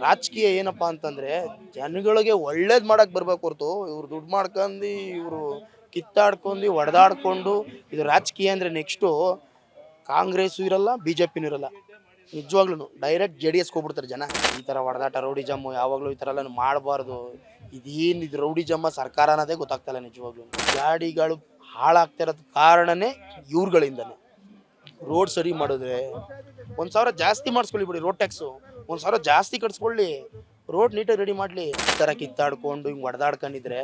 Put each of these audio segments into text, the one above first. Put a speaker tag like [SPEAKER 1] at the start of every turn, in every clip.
[SPEAKER 1] ರಾಜಕೀಯ ಏನಪ್ಪಾ ಅಂತಂದ್ರೆ ಜನಗಳಿಗೆ ಒಳ್ಳೇದ್ ಮಾಡಕ್ ಬರ್ಬೇಕು ಹೊರ್ತು ಇವ್ರು ದುಡ್ಡು ಮಾಡ್ಕೊಂಡು ಇವರು ಕಿತ್ತಾಡ್ಕೊಂಡು ಹೊಡೆದಾಡ್ಕೊಂಡು ಇದು ರಾಜಕೀಯ ಅಂದ್ರೆ ನೆಕ್ಸ್ಟು ಕಾಂಗ್ರೆಸ್ ಇರಲ್ಲ ಬಿಜೆಪಿನೂ ಇರಲ್ಲ. ನಿಜವಾಗ್ಲೂ ಡೈರೆಕ್ಟ್ JDS ಹೋಗ್ಬಿಡ್ತಾರೆ ಜನ. ಈ ತರ ಹೊಡೆದಾಟ ರೌಡಿಜಮ್ ಯಾವಾಗಲೂ ಈ ತರ ಎಲ್ಲ ಮಾಡಬಾರ್ದು. ಇದೇನು ಇದು ರೌಡಿಜಮ್ಮ ಸರ್ಕಾರ ಅನ್ನೋದೇ ಗೊತ್ತಾಗ್ತಲ್ಲ ನಿಜವಾಗ್ಲೂ. ಗಾಡಿಗಳು ಹಾಳಾಗ್ತಿರೋದ್ ಕಾರಣನೇ ಇವ್ರುಗಳಿಂದನೇ. ರೋಡ್ ಸರಿ ಮಾಡಿದ್ರೆ 1,000 ಜಾಸ್ತಿ ಮಾಡಿಸ್ಕೊಳ್ಳಿ ಬಿಡಿ, ರೋಡ್ ಟ್ಯಾಕ್ಸು 1,000 ಜಾಸ್ತಿ ಕಟ್ಸ್ಕೊಳ್ಳಿ, ರೋಡ್ ನೀಟಾಗಿ ರೆಡಿ ಮಾಡಲಿ. ಈ ಥರ ಕಿತ್ತಾಡ್ಕೊಂಡು ಹಿಂಗೆ ಹೊಡೆದಾಡ್ಕೊಂಡಿದ್ರೆ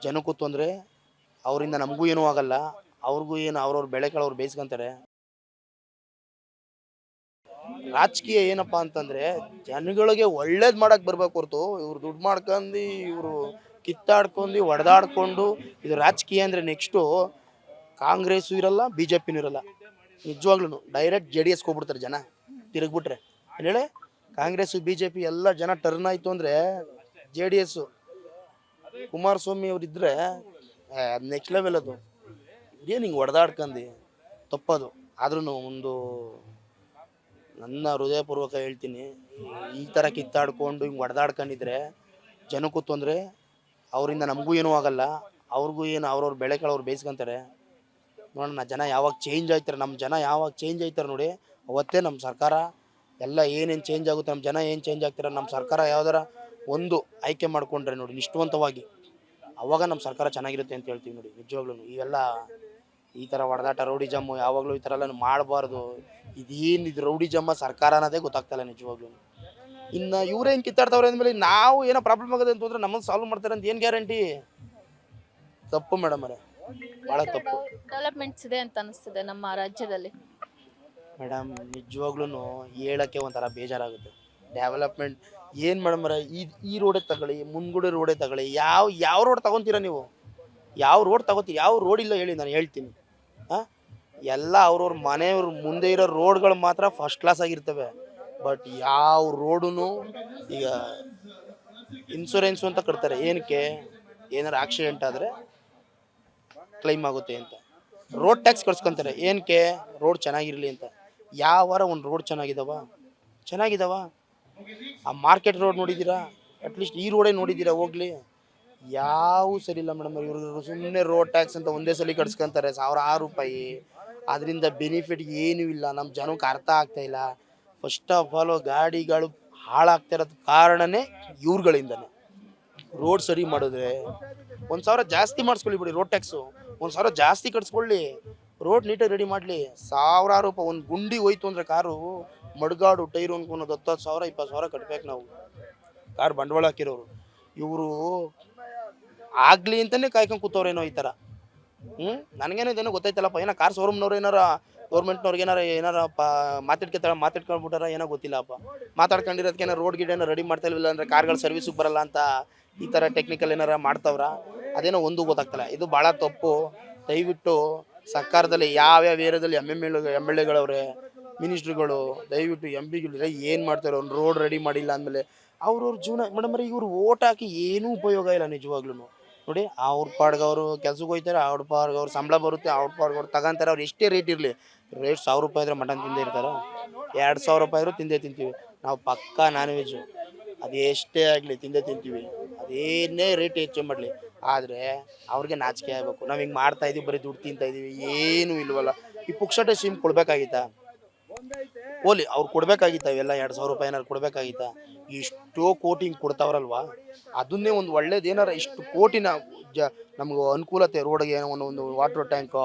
[SPEAKER 1] ಜನಕ್ಕೂ ತೊಂದರೆ, ಅವರಿಂದ ನಮಗೂ ಏನೂ ಆಗಲ್ಲ, ಅವ್ರಿಗೂ ಏನು ಅವ್ರವ್ರ ಬೆಳೆಗಳು ಅವ್ರು ಬೇಯಿಸ್ಕೊಂತಾರೆ. ರಾಜಕೀಯ ಏನಪ್ಪಾ ಅಂತಂದ್ರೆ ಜನಗಳಿಗೆ ಒಳ್ಳೇದ್ ಮಾಡಕ್ ಬರ್ಬೇಕು ಹೊರ್ತು ಇವ್ರು ದುಡ್ಡು ಮಾಡ್ಕೊಂಡು ಇವರು ಕಿತ್ತಾಡ್ಕೊಂಡು ಹೊಡೆದಾಡ್ಕೊಂಡು ಇದು ರಾಜಕೀಯ ಅಂದ್ರೆ ನೆಕ್ಸ್ಟು ಕಾಂಗ್ರೆಸ್ಸು ಇರಲ್ಲ ಬಿಜೆಪಿನೂ ಇರಲ್ಲ. ನಿಜವಾಗ್ಲೂ ಡೈರೆಕ್ಟ್ JDS ಹೋಗ್ಬಿಡ್ತಾರೆ ಜನ ತಿರುಗ್ಬಿಟ್ರೆ. ಏನು ಹೇಳಿ, ಕಾಂಗ್ರೆಸ್ಸು ಬಿಜೆಪಿ ಎಲ್ಲ ಜನ ಟರ್ನ್ ಆಯಿತು ಅಂದರೆ JDS ಕುಮಾರಸ್ವಾಮಿ ಅವರಿದ್ದರೆ ಅದು ನೆಕ್ಸ್ಟ್ ಲೆವೆಲ್. ಅದು ಏನು ಹಿಂಗೆ ಹೊಡೆದಾಡ್ಕೊಂಡು ತಪ್ಪದು. ಆದ್ರೂ ಒಂದು ನನ್ನ ಹೃದಯಪೂರ್ವಕ ಹೇಳ್ತೀನಿ, ಈ ಥರ ಕಿತ್ತಾಡ್ಕೊಂಡು ಹಿಂಗೆ ಹೊಡೆದಾಡ್ಕೊಂಡಿದ್ರೆ ಜನಕ್ಕೂ ತೊಂದರೆ, ಅವರಿಂದ ನಮಗೂ ಏನೂ ಆಗಲ್ಲ, ಅವ್ರಿಗೂ ಏನು ಅವ್ರವ್ರ ಬೆಳೆಗಳು ಅವ್ರು ಬೇಯಿಸ್ಕೊಂತಾರೆ. ನೋಡೋಣ ಜನ ಯಾವಾಗ ಚೇಂಜ್ ಆಯ್ತಾರೆ, ನಮ್ಮ ಜನ ಯಾವಾಗ ಚೇಂಜ್ ಆಯ್ತಾರೆ ನೋಡಿ ಅವತ್ತೇ ನಮ್ಮ ಸರ್ಕಾರ ಎಲ್ಲ ಏನೇನು ಚೇಂಜ್ ಆಗುತ್ತೆ, ನಮ್ಮ ಜನ ಏನು ಚೇಂಜ್ ಆಗ್ತಾರೆ, ನಮ್ಮ ಸರ್ಕಾರ ಯಾವ್ದಾರ ಒಂದು ಆಯ್ಕೆ ಮಾಡಿಕೊಂಡ್ರೆ ನೋಡಿ ನಿಷ್ಠವಂತವಾಗಿ, ಅವಾಗ ನಮ್ಮ ಸರ್ಕಾರ ಚೆನ್ನಾಗಿರುತ್ತೆ ಅಂತ ಹೇಳ್ತೀವಿ ನೋಡಿ. ನಿಜವಾಗ್ಲೂ ಇವೆಲ್ಲ ಈ ಥರ ಹೊಡೆದಾಟ ರೌಡಿಜಮ್ಮು ಯಾವಾಗಲೂ ಈ ಥರ ಎಲ್ಲ ಮಾಡಬಾರ್ದು. ಇದೇನು ಇದು ರೌಡಿಜಮ್ಮ ಸರ್ಕಾರ ಅನ್ನೋದೇ ಗೊತ್ತಾಗ್ತಲ್ಲ ನಿಜವಾಗ್ಲೂ. ಇನ್ನು ಇವ್ರೇನು ಕಿತ್ತಾಡ್ತವ್ರೆ ಅಂದಮೇಲೆ ನಾವು ಏನೋ ಪ್ರಾಬ್ಲಮ್ ಆಗೋದು ಅಂತಂದ್ರೆ ನಮ್ಮನ್ನು ಸಾಲ್ವ್ ಮಾಡ್ತಾರೆ ಅಂತ ಏನು ಗ್ಯಾರಂಟಿ? ತಪ್ಪು ಮೇಡಮ್ ಅವರೇ, ಭಾಳ ತಪ್ಪು.
[SPEAKER 2] ಡೆವಲಪ್ಮೆಂಟ್ಸ್ ಇದೆ ಅಂತ ಅನಿಸ್ತಿದೆ ನಮ್ಮ ರಾಜ್ಯದಲ್ಲಿ.
[SPEAKER 1] ಮೇಡಮ್ ನಿಜವಾಗ್ಲೂ ಹೇಳೋಕ್ಕೆ ಒಂಥರ ಬೇಜಾರಾಗುತ್ತೆ. ಡೆವಲಪ್ಮೆಂಟ್ ಏನು ಮೇಡಮ್ ಅವರೇ, ಈ ರೋಡೇ ತಗೊಳ್ಳಿ, ಮುಂದ್ಗಡೆ ರೋಡೇ ತಗೊಳ್ಳಿ, ಯಾವ ರೋಡ್ ತಗೊತೀರಾ ನೀವು? ಯಾವ ರೋಡ್ ತಗೋತೀವಿ? ಯಾವ ರೋಡ್ ಇಲ್ಲ ಹೇಳಿ, ನಾನು ಹೇಳ್ತೀನಿ. ಹಾಂ, ಎಲ್ಲ ಅವ್ರವ್ರ ಮನೆಯವ್ರ ಮುಂದೆ ಇರೋ ರೋಡ್ಗಳು ಮಾತ್ರ ಫಸ್ಟ್ ಕ್ಲಾಸ್ ಆಗಿರ್ತವೆ. ಬಟ್ ಯಾವ ರೋಡೂ ಈಗ ಇನ್ಶೂರೆನ್ಸು ಅಂತ ಕಟ್ತಾರೆ, ಏನಕ್ಕೆ? ಏನಾರು ಆಕ್ಸಿಡೆಂಟ್ ಆದರೆ ಕ್ಲೈಮ್ ಆಗುತ್ತೆ ಅಂತ. ರೋಡ್ ಟ್ಯಾಕ್ಸ್ ಕಟ್ಸ್ಕೊತಾರೆ, ಏನಕ್ಕೆ? ರೋಡ್ ಚೆನ್ನಾಗಿರಲಿ ಅಂತ. ಯಾವಾರ ಒಂದು ರೋಡ್ ಚೆನ್ನಾಗಿದ್ದಾವ? ಆ ಮಾರ್ಕೆಟ್ ರೋಡ್ ನೋಡಿದ್ದೀರಾ? ಅಟ್ಲೀಸ್ಟ್ ಈ ರೋಡೇ ನೋಡಿದ್ದೀರಾ ಹೋಗ್ಲಿ? ಯಾವ ಸರಿ ಇಲ್ಲ ಮೇಡಮ್. ಇವರು ಸುಮ್ಮನೆ ರೋಡ್ ಟ್ಯಾಕ್ಸ್ ಅಂತ ಒಂದೇ ಸಲ ಕಟ್ಸ್ಕೊಂತಾರೆ ₹1,000. ಅದರಿಂದ ಬೆನಿಫಿಟ್ ಏನೂ ಇಲ್ಲ, ನಮ್ಮ ಜನಕ್ಕೆ ಅರ್ಥ ಆಗ್ತಾ ಇಲ್ಲ. ಫಸ್ಟ್ ಆಫ್ ಆಲ್ ಗಾಡಿಗಳು ಹಾಳಾಗ್ತಿರೋದು ಕಾರಣನೇ ಇವ್ರುಗಳಿಂದನೇ. ರೋಡ್ ಸರಿ ಮಾಡಿದ್ರೆ 1,000 ಜಾಸ್ತಿ ಮಾಡಿಸ್ಕೊಳ್ಳಿ ಬಿಡಿ, ರೋಡ್ ಟ್ಯಾಕ್ಸು 1,000 ಜಾಸ್ತಿ ಕಟ್ಸ್ಕೊಳ್ಳಿ, ರೋಡ್ ನೀಟಾಗಿ ರೆಡಿ ಮಾಡಲಿ. ₹1,000 ಒಂದು ಗುಂಡಿ ಹೋಯ್ತು ಅಂದರೆ ಕಾರು ಮಡ್ಗಾಡು ಟೈರು ಅನ್ಕೊಳೋದು 10,000 20,000 ಕಟ್ಬೇಕು ನಾವು, ಕಾರ್ ಬಂಡವಾಳ ಹಾಕಿರೋರು. ಇವರು ಆಗಲಿ ಅಂತಲೇ ಕಾಯ್ಕೊಂಡು ಕೂತವ್ರೇನೋ ಈ ಥರ. ನನಗೇನೋ ಇದೇನೋ ಗೊತ್ತಾಯ್ತಲ್ಲಪ್ಪ, ಏನೋ ಕಾರ್ ಶೋರೂಮ್ನವ್ರು ಏನಾರ ಗೌರ್ಮೆಂಟ್ನವ್ರಿಗೆ ಏನಾರ ಮಾತಾಡ್ಕೊಂಡ್ಬಿಟ್ಟಾರ ಏನೋ ಗೊತ್ತಿಲ್ಲಪ್ಪ. ಮಾತಾಡ್ಕೊಂಡಿರೋದಕ್ಕೆ ಏನೋ ರೋಡ್ ಗಿಡ ಏನೋ ರೆಡಿ ಮಾಡ್ತಾ ಇಲ್ವಿಲ್ಲ ಅಂದರೆ ಕಾರ್ಗಳು ಸರ್ವಿಸಿಗೆ ಬರಲ್ಲ ಅಂತ ಈ ಥರ ಟೆಕ್ನಿಕಲ್ ಏನಾರ ಮಾಡ್ತಾವ್ರ, ಅದೇನೋ ಒಂದು ಗೊತ್ತಾಗ್ತಲ್ಲ. ಇದು ಭಾಳ ತಪ್ಪು. ದಯವಿಟ್ಟು ಸರ್ಕಾರದಲ್ಲಿ ಯಾವ್ಯಾವ ಏರಿಯಾದಲ್ಲಿ MLAಗಳವ್ರೆ, ಮಿನಿಸ್ಟ್ರುಗಳು, ದಯವಿಟ್ಟು MPಗಳು ಏನು ಮಾಡ್ತಾರೆ, ಒಂದು ರೋಡ್ ರೆಡಿ ಮಾಡಿಲ್ಲ ಅಂದಮೇಲೆ ಅವ್ರವ್ರ ಜೀವನ ಮೇಡಮ್ ರೀ. ಇವರು ಓಟ್ ಹಾಕಿ ಏನೂ ಉಪಯೋಗ ಇಲ್ಲ ನಿಜವಾಗ್ಲೂ ನೋಡಿ. ಅವ್ರ ಪಾಡ್ಗೆ ಅವರು ಕೆಲ್ಸಕ್ಕೆ ಹೋಗ್ತಾರೆ, ಅವ್ರ ಪಾಡ್ಗೆ ಅವ್ರು ಸಂಬಳ ಬರುತ್ತೆ, ಅವ್ರ ಪಾಡ್ಗೆ ಅವ್ರು ತಗೊಂತಾರೆ. ಅವ್ರು ಎಷ್ಟೇ ರೇಟ್ ಇರಲಿ, ರೇಟ್ ₹1,000 ಇದ್ರೆ ಮಟನ್ ತಿಂದೇ ಇರ್ತಾರೆ, ₹2,000 ಇದ್ರೂ ತಿಂದೇ ತಿಂತೀವಿ ನಾವು. ಪಕ್ಕಾ ನಾನ್ ವೆಜ್ಜು, ಅದು ಎಷ್ಟೇ ಆಗಲಿ ತಿಂದೇ ತಿಂತೀವಿ, ಅದೇನೇ ರೇಟ್ ಹೆಚ್ಚು ಮಾಡಲಿ. ಆದರೆ ಅವ್ರಿಗೆ ನಾಚಿಕೆ ಆಗಬೇಕು, ನಾವು ಹಿಂಗೆ ಮಾಡ್ತಾಯಿದ್ದೀವಿ, ಬರೀ ದುಡ್ಡು ತಿಂತಾಯಿದ್ದೀವಿ, ಏನೂ ಇಲ್ವಲ್ಲ. ಈ ಪುಕ್ಷಟೆ ಸಿಮ್ ಕೊಡಬೇಕಾಗಿತ್ತಾ? ಓಲಿ ಅವ್ರು ಕೊಡಬೇಕಾಗಿತ್ತ? ಇವೆಲ್ಲ ₹2,000 ಏನಾರು ಕೊಡಬೇಕಾಗಿತ್ತ? ಇಷ್ಟೋ ಕೋಟಿ ಹಿಂಗೆ ಕೊಡ್ತಾವ್ರಲ್ವ, ಅದನ್ನೇ ಒಂದು ಒಳ್ಳೇದು ಏನಾರ ಇಷ್ಟು ಕೋಟಿನ ನಮ್ಗೆ ಅನುಕೂಲತೆ, ರೋಡ್ಗೆ ಒಂದು ವಾಟರ್ ಟ್ಯಾಂಕು,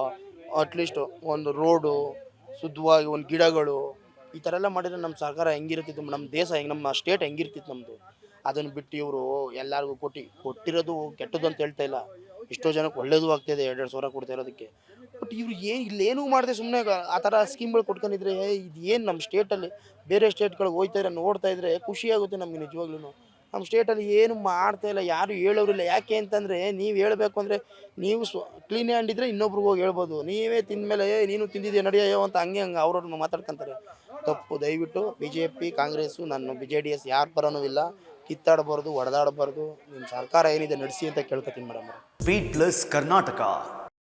[SPEAKER 1] ಅಟ್ಲೀಸ್ಟ್ ಒಂದು ರೋಡು ಶುದ್ಧವಾಗಿ, ಒಂದು ಗಿಡಗಳು, ಈ ಥರ ಎಲ್ಲ ಮಾಡಿದರೆ ನಮ್ಮ ಸರ್ಕಾರ ಹೆಂಗಿರ್ತಿತ್ತು, ನಮ್ಮ ದೇಶ ನಮ್ಮ ಸ್ಟೇಟ್ ಹೆಂಗಿರ್ತಿತ್ತು ನಮ್ಮದು. ಅದನ್ನು ಬಿಟ್ಟು ಇವರು ಎಲ್ಲರಿಗೂ ಕೊಟ್ಟಿರೋದು ಕೆಟ್ಟದ್ದು ಅಂತ ಹೇಳ್ತಾ ಇಲ್ಲ, ಎಷ್ಟೋ ಜನಕ್ಕೆ ಒಳ್ಳೇದು ಆಗ್ತಾಯಿದೆ 2,000 ಕೊಡ್ತಾ ಇರೋದಕ್ಕೆ. ಬಟ್ ಇವ್ರು ಇಲ್ಲೇನೂ ಮಾಡಿದೆ, ಸುಮ್ಮನೆ ಆ ಥರ ಸ್ಕೀಮ್ಗಳು ಕೊಟ್ಕೊಂಡಿದ್ರೆ ಇದು ಏನು ನಮ್ಮ ಸ್ಟೇಟಲ್ಲಿ ಬೇರೆ ಸ್ಟೇಟ್ಗಳಿಗೆ ಹೋಗ್ತಾ ಇದ್ರೆ ನೋಡ್ತಾ ಇದ್ರೆ ಖುಷಿಯಾಗುತ್ತೆ ನಮಗೆ ನಿಜವಾಗ್ಲೂ. ನಮ್ಮ ಸ್ಟೇಟಲ್ಲಿ ಏನು ಮಾಡ್ತಾಯಿಲ್ಲ, ಯಾರು ಹೇಳೋರಿಲ್ಲ. ಯಾಕೆ ಅಂತಂದರೆ, ನೀವು ಹೇಳಬೇಕು ಅಂದರೆ ನೀವು ಕ್ಲೀನ್ ಹ್ಯಾಂಡ್ ಇದ್ದರೆ ಇನ್ನೊಬ್ರಿಗೆ ಹೋಗಿ ಹೇಳ್ಬೋದು, ನೀವೇ ತಿಂದಮೇಲೆ ನೀನು ತಿಂದಿದ್ಯಾ ನಡಿಯೋ ಅಂತ ಹಂಗೆ ಅವ್ರವ್ರನ್ನ ಮಾತಾಡ್ಕೊತಾರೆ. ತಪ್ಪು. ದಯವಿಟ್ಟು BJP ಕಾಂಗ್ರೆಸ್ಸು ನಾನು JDS ಯಾರ ಪರನೂ ಇಲ್ಲ. ಕಿತ್ತಾಡಬಾರ್ದು, ಹೊಡೆದಾಡಬಾರ್ದು. ನಿಮ್ಮ ಸರ್ಕಾರ ಏನಿದೆ ನಡೆಸಿ ಅಂತ ಕೇಳ್ಕೊತೀನಿ ಮೇಡಮ್.
[SPEAKER 3] Beet plus Karnataka.